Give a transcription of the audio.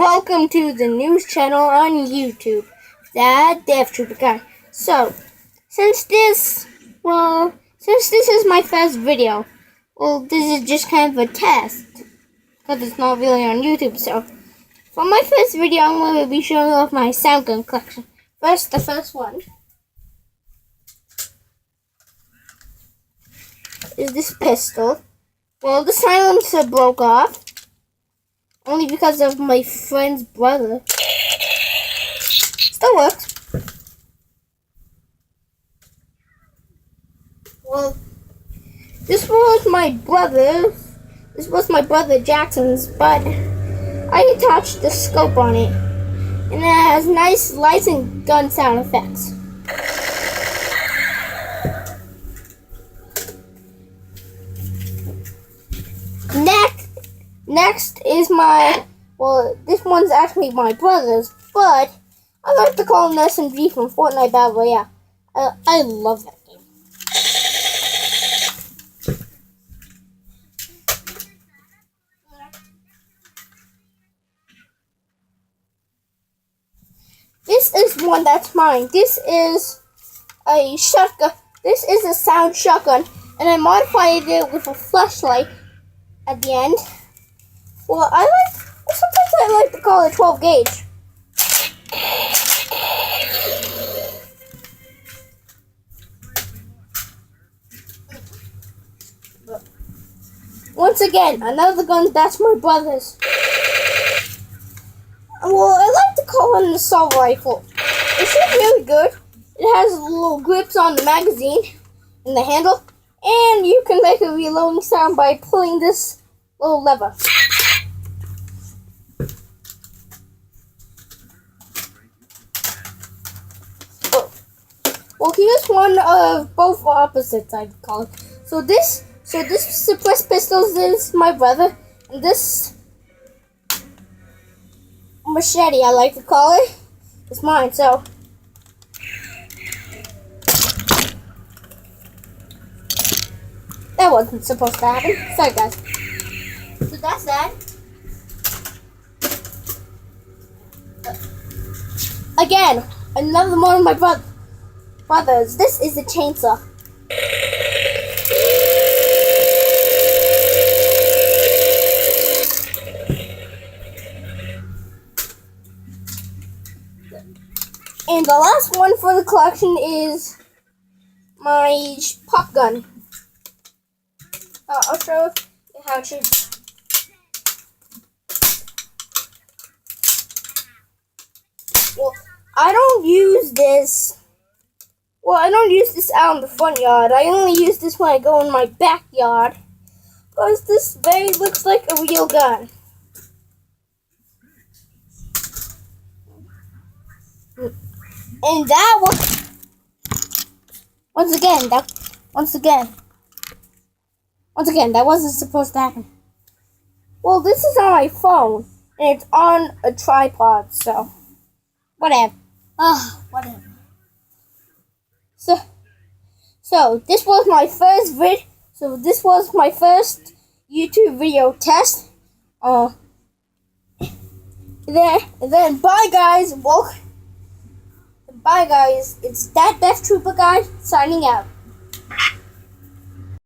Welcome to the news channel on YouTube, the Death Trooper Guy. So, since this is my first video, this is just kind of a test, because it's not really on YouTube, so, for my first video, I'm going to be showing off my sound gun collection. First, the first one is this pistol. Well, the silencer broke off. Only because of my friend's brother. Still works. Well, this was my brother's. This was my brother Jackson's, but I attached the scope on it. And it has nice lights and gun sound effects. Next is this one's actually my brother's, but I like to call him SMG from Fortnite Battle Royale. I love that game. This is one that's mine. This is a shotgun. This is a sound shotgun, and I modified it with a flashlight at the end. Well, sometimes I like to call it 12 gauge. But once again, another gun that's my brother's. Well, I like to call it an assault rifle. It's really good. It has little grips on the magazine and the handle, and you can make a reloading sound by pulling this little lever. Well, here's one of both opposites, I'd call it. So this suppressed pistols is my brother, and this machete, I like to call it, is mine. So that wasn't supposed to happen. Sorry, guys. So that's that. Again, another one of my brothers. This is a chainsaw. And the last one for the collection is my pop gun. I'll show you how to. Well, I don't use this. Well, I don't use this out in the front yard. I only use this when I go in my backyard. Because this very looks like a real gun. And that was... Once again, that wasn't supposed to happen. Well, this is on my phone. And it's on a tripod, so... Whatever. Whatever. So this was my first this was my first YouTube video test. Then bye guys. Bye guys. It's that Death Trooper Guy signing out.